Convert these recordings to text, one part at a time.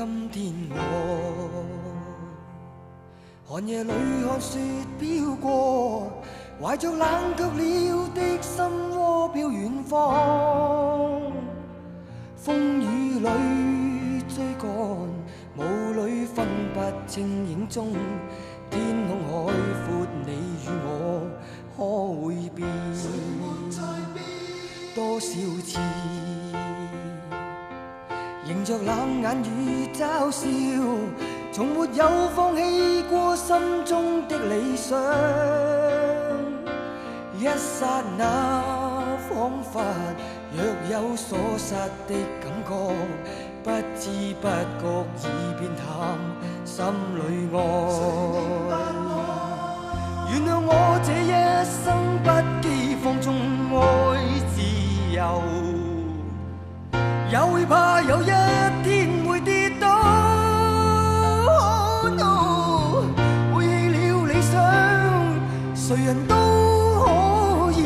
今天我寒夜裏看雪飄過，懷着冷卻了的心窩飄遠方。風雨裏追趕，霧裏分不清影蹤。天空海闊，你與我可會變？多少次迎着冷眼與嘲笑，從沒有放棄過心中的理想。一剎那彷彿若有所失的感覺，不知不覺已變淡心裏愛。原諒我這一生不羈放縱愛自由，也會怕有一天會跌倒。背棄了理想，誰人都可以，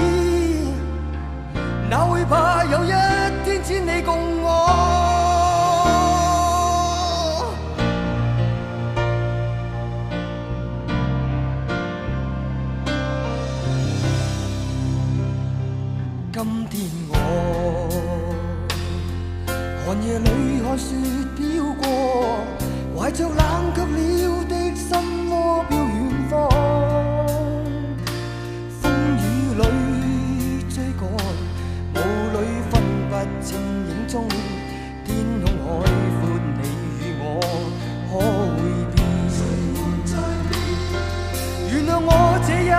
哪會怕有一天只你共我。今天我寒夜裏看雪飄過，懷着冷卻了的心窩飄遠方。風雨裏追趕，霧裏分不清影蹤。天空海闊，你與我可會變？原諒我這一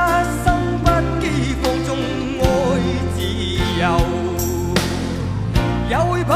生不羈放縱愛自由，也會怕